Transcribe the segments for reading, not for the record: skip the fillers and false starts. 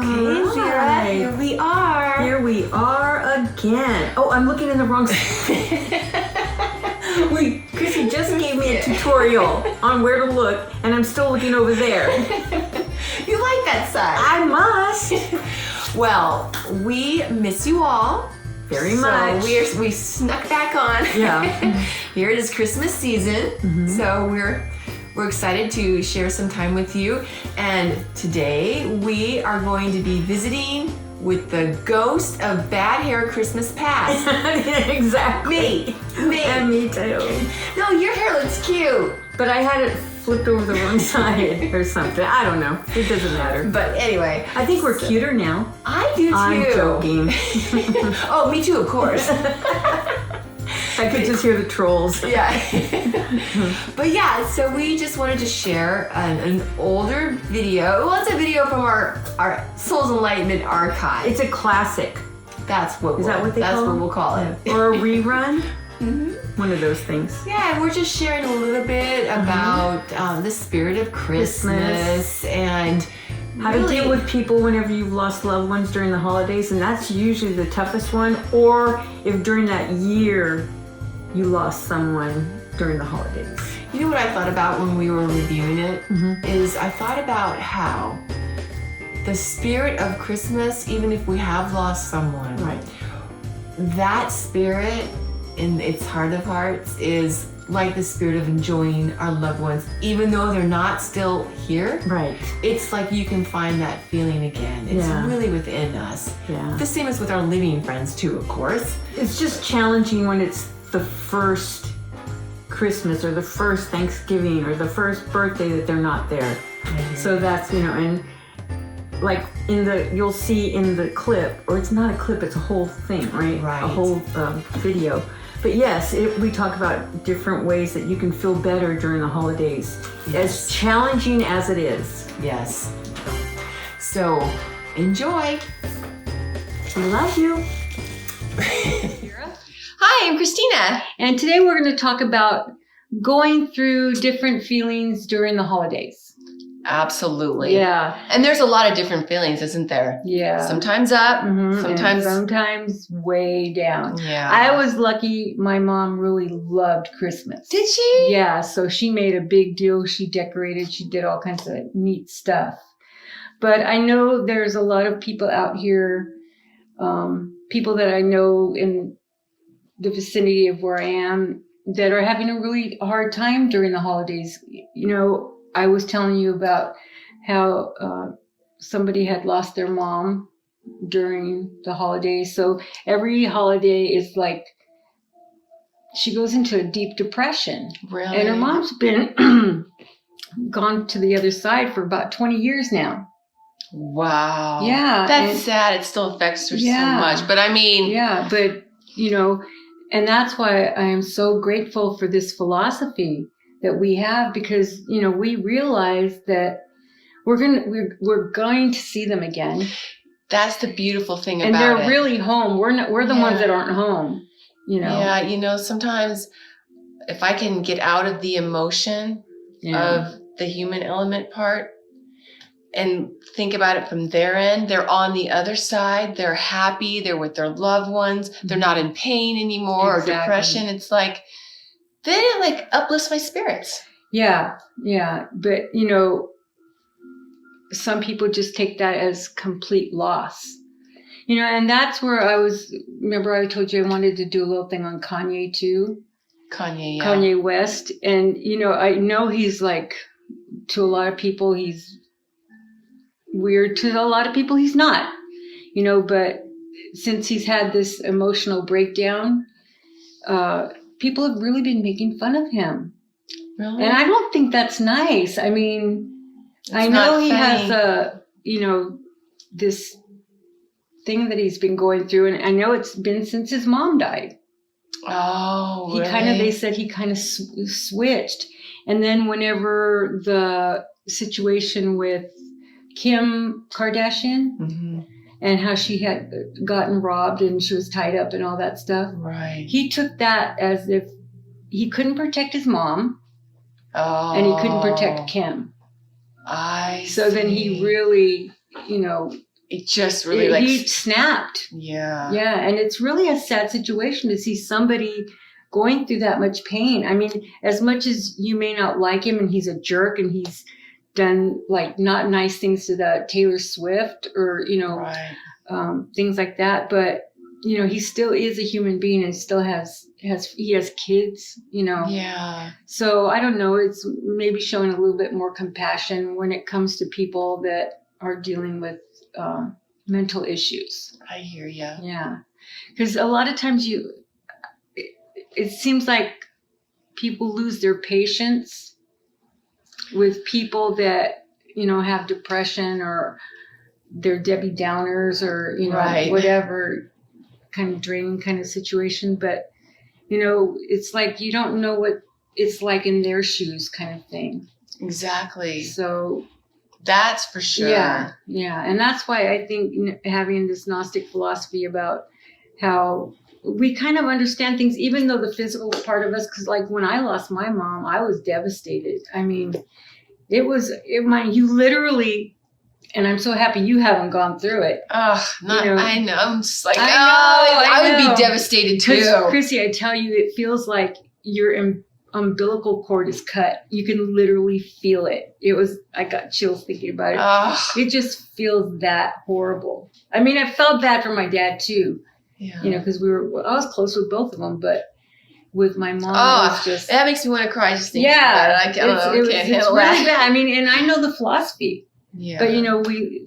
Okay, Vera, here we are. Here we are again. Oh, I'm looking in the wrong side. Chrissy just gave me a tutorial on where to look, and I'm still looking over there. You like that side? I must. Well, we miss you all. Very much. So we snuck back on. Yeah. Here it is Christmas season. Mm-hmm. So we're excited to share some time with you. And today we are going to be visiting with the ghost of bad hair Christmas past. Exactly. Me. And me too. No, your hair looks cute. But I had it flipped over the wrong side or something. I don't know. It doesn't matter. But anyway. I think we're cuter now. I do too. I'm joking. Oh, me too, of course. I could just hear the trolls. Yeah. But yeah, so we just wanted to share an older video. Well, it's a video from our Soul's Enlightenment archive. It's a classic. That's what Is that what they call it? That's what we'll call it. Or a rerun. Mm-hmm. One of those things. Yeah, and we're just sharing a little bit about the spirit of Christmas and how to deal with people whenever you've lost loved ones during the holidays, and that's usually the toughest one. Or if during that year you lost someone during the holidays. You know what I thought about when we were reviewing it? Is I thought about how the spirit of Christmas, even if we have lost someone, right, that spirit in its heart of hearts is like the spirit of enjoying our loved ones, even though they're not still here. Right. It's like you can find that feeling again. It's really within us. Yeah. The same as with our living friends too, of course. It's just challenging when it's the first Christmas or the first Thanksgiving or the first birthday that they're not there. Mm-hmm. So that's, and like you'll see in the clip, or it's not a clip, it's a whole thing, right? Right. A whole video. But yes, we talk about different ways that you can feel better during the holidays, as challenging as it is. Yes. So, enjoy. We love you. Hi, I'm Christina. And today we're going to talk about going through different feelings during the holidays. Absolutely. Yeah. And there's a lot of different feelings, isn't there? Yeah. Sometimes up, sometimes way down. Yeah. I was lucky. My mom really loved Christmas. Did she? Yeah. So she made a big deal. She decorated. She did all kinds of neat stuff. But I know there's a lot of people out here, people that I know in the vicinity of where I am, that are having a really hard time during the holidays. I was telling you about how somebody had lost their mom during the holidays. So every holiday is like, she goes into a deep depression. Really? And her mom's been gone to the other side for about 20 years now. Wow. Yeah. That's sad. It still affects her so much. But I mean. Yeah, but, and that's why I am so grateful for this philosophy that we have, because we realize that we're going to see them again. That's the beautiful thing about it. And they're really home. We're the ones that aren't home. Yeah, sometimes if I can get out of the emotion of the human element part and think about it from their end, they're on the other side. They're happy. They're with their loved ones. They're not in pain anymore or depression. It's like, then it uplifts my spirits. Yeah. But, some people just take that as complete loss. And that's where remember I told you I wanted to do a little thing on Kanye too. Kanye West. And, I know he's to a lot of people, he's weird. To a lot of people, he's not. But since he's had this emotional breakdown, people have really been making fun of him. Really? And I don't think that's nice. I mean, I know he has this thing that he's been going through, and I know it's been since his mom died. Oh, really? They said he kind of switched. And then whenever the situation with Kim Kardashian, and how she had gotten robbed and she was tied up and all that stuff. Right. He took that as if he couldn't protect his mom, and he couldn't protect Kim. So then he really, it just really he snapped. Yeah. Yeah. And it's really a sad situation to see somebody going through that much pain. I mean, as much as you may not like him and he's a jerk and he's done like not nice things to the Taylor Swift or, Right. Things like that. But, he still is a human being and still has kids, Yeah. So I don't know. It's maybe showing a little bit more compassion when it comes to people that are dealing with mental issues. I hear you. Yeah. Because a lot of times it seems like people lose their patience with people that, have depression or they're Debbie Downers or, Right. whatever kind of draining kind of situation. But, it's like you don't know what it's like in their shoes kind of thing. Exactly. So that's for sure. Yeah. Yeah. And that's why I think having this Gnostic philosophy about how we kind of understand things, even though the physical part of us, because like when I lost my mom, I was devastated. I mean, you literally, and I'm so happy you haven't gone through it. Oh, I know. I'm just like, I would know. be devastated too. Chrissy, I tell you, it feels like your umbilical cord is cut. You can literally feel it. I got chills thinking about it. Oh. It just feels that horrible. I mean, I felt bad for my dad too. Yeah. Because I was close with both of them, but with my mom, it was just. That makes me want to cry just thinking about it. I can't handle really that. bad. I mean, and I know the philosophy. Yeah. But,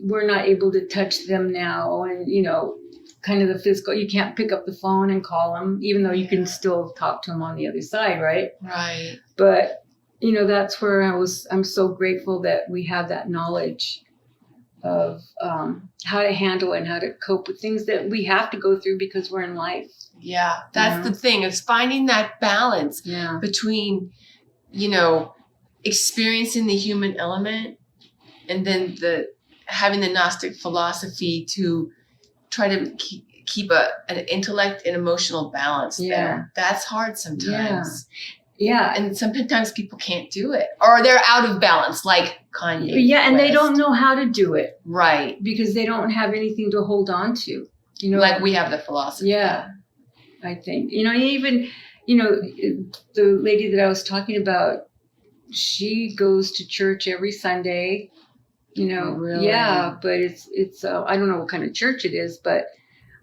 we're not able to touch them now. And, kind of the physical, you can't pick up the phone and call them, even though you can still talk to them on the other side, right? Right. But, that's where I'm so grateful that we have that knowledge of how to handle and how to cope with things that we have to go through because we're in life. Yeah. That's the thing. It's finding that balance between, experiencing the human element and then having the Gnostic philosophy to try to keep an intellect and emotional balance there. That's hard sometimes. Yeah. And sometimes people can't do it. Or they're out of balance, like Kanye. Yeah, and they don't know how to do it. Right. Because they don't have anything to hold on to. Like we have the philosophy. Yeah, I think. Even, the lady that I was talking about, she goes to church every Sunday. Really? Yeah, but it's I don't know what kind of church it is, but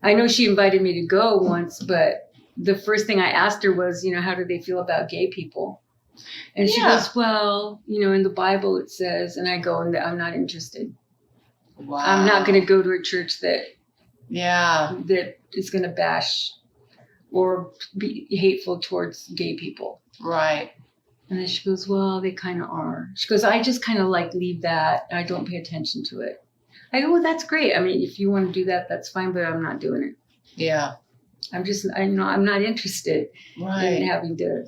I know she invited me to go once, but the first thing I asked her was, how do they feel about gay people? And she goes, well, in the Bible it says, and I go, I'm not interested. Wow. I'm not going to go to a church that is going to bash or be hateful towards gay people. Right. And then she goes, well, they kind of are. She goes, I just kind of leave that. I don't pay attention to it. I go, well, that's great. I mean, if you want to do that, that's fine, but I'm not doing it. Yeah. I'm not interested in having to,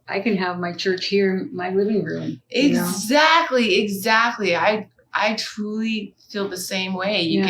I can have my church here in my living room. Exactly. I truly feel the same way. You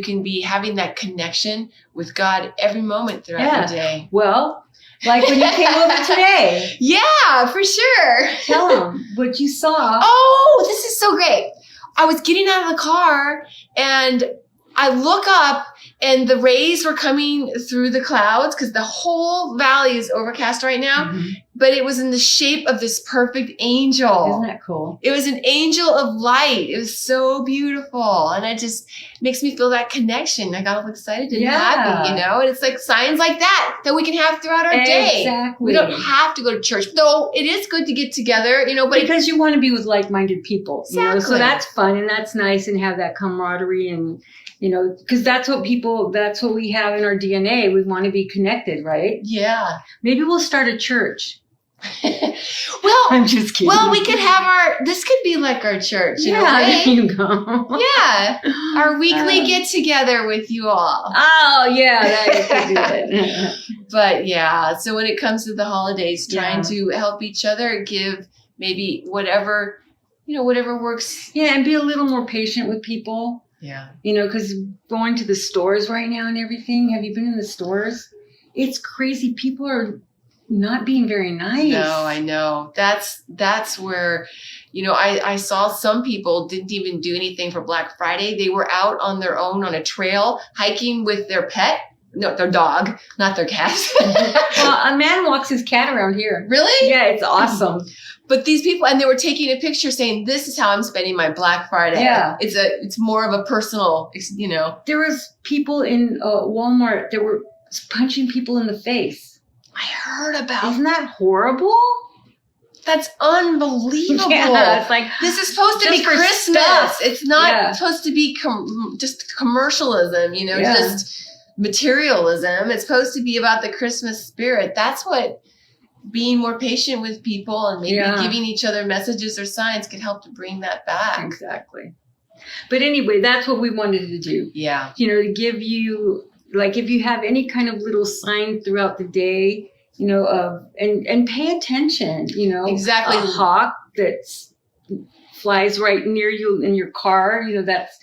can be having that connection with God every moment throughout the day. Well, like when you came over today. Yeah, for sure. Tell them what you saw. Oh, this is so great. I was getting out of the car and I look up and the rays were coming through the clouds because the whole valley is overcast right now. Mm-hmm. But it was in the shape of this perfect angel. Isn't that cool? It was an angel of light. It was so beautiful. And it just makes me feel that connection. I got all excited and happy, And it's like signs like that we can have throughout our day. Exactly. We don't have to go to church. Though it is good to get together, but because you want to be with like-minded people. Exactly. So that's fun and that's nice and have that camaraderie and because that's what we have in our DNA. We want to be connected, right? Yeah. Maybe we'll start a church. Well, I'm just kidding. Well, we could have this could be like our church. There you go. Yeah. Our weekly get together with you all. Oh, yeah. That could do it. But yeah, so when it comes to the holidays, trying to help each other, give maybe whatever works. Yeah, and be a little more patient with people. Yeah. Because going to the stores right now and everything, have you been in the stores? It's crazy. People are not being very nice. No, I know. That's where, You know, I saw some people didn't even do anything for Black Friday. They were out on their own on a trail hiking with their pet. No, their dog, not their cat. Well, a man walks his cat around here. Really? Yeah, it's awesome. But these people, and they were taking a picture saying, "This is how I'm spending my Black Friday." Yeah. It's more of a personal, you know. There was people in Walmart that were punching people in the face. I heard about. Isn't that horrible? That's unbelievable. Yeah, it's like this is supposed to be just for Christmas. stuff. It's not Yeah. supposed to be just commercialism, you know, Yeah. just materialism. It's supposed to be about the Christmas spirit. That's what being more patient with people and maybe Yeah. giving each other messages or signs could help to bring that back. Exactly. But anyway, that's what we wanted to do. Yeah. You know, to give you, like, if you have any kind of little sign throughout the day, you know, and pay attention, you know. Exactly. A hawk that flies right near you in your car, you know, that's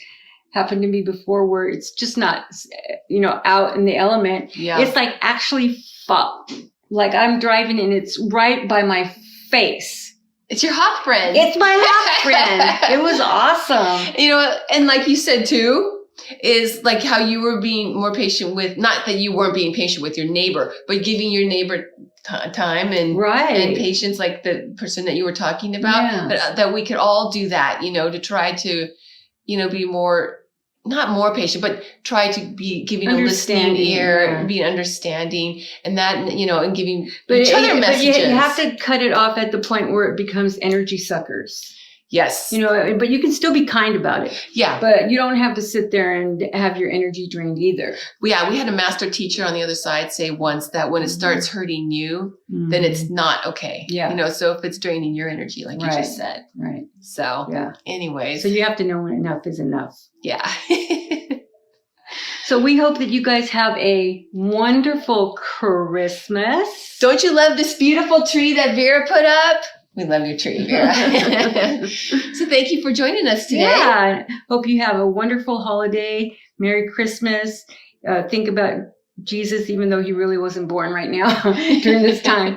happened to me before, where it's just not, you know, out in the element. Yeah. It's like actually like I'm driving and it's right by my face. It's your hawk friend. It's my hawk friend. It was awesome. You know, and like you said too, is like how you were being more patient with, not that you weren't being patient with your neighbor, but giving your neighbor time and patience, like the person that you were talking about. Yes. But that we could all do that, you know, to try to, you know, be more, not more patient, but try to be giving a listening ear, be understanding, and that, you know, and giving each other messages. But you have to cut it off at the point where it becomes energy suckers. Yes. You know, but you can still be kind about it. Yeah. But you don't have to sit there and have your energy drained either. Yeah, we had a master teacher on the other side say once that when it starts hurting you, then it's not okay. Yeah. You know, so if it's draining your energy, like you just said. Right. So, yeah. Anyways. So you have to know when enough is enough. Yeah. So we hope that you guys have a wonderful Christmas. Don't you love this beautiful tree that Vera put up? We love your tree, Vera. So thank you for joining us today. Yeah. Hope you have a wonderful holiday. Merry Christmas. Think about Jesus, even though he really wasn't born right now during this time.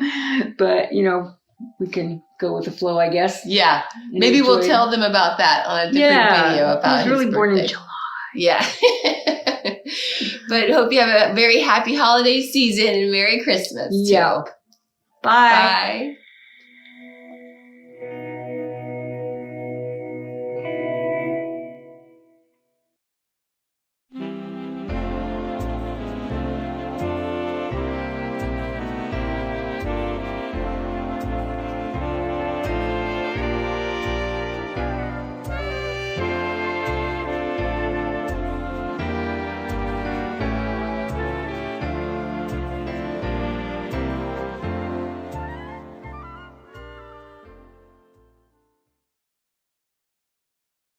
But, you know, we can go with the flow, I guess. Yeah. Maybe we'll tell them about that on a different video about he was really his born in birthday. July. Yeah. But hope you have a very happy holiday season and Merry Christmas. Yeah. Bye. Bye.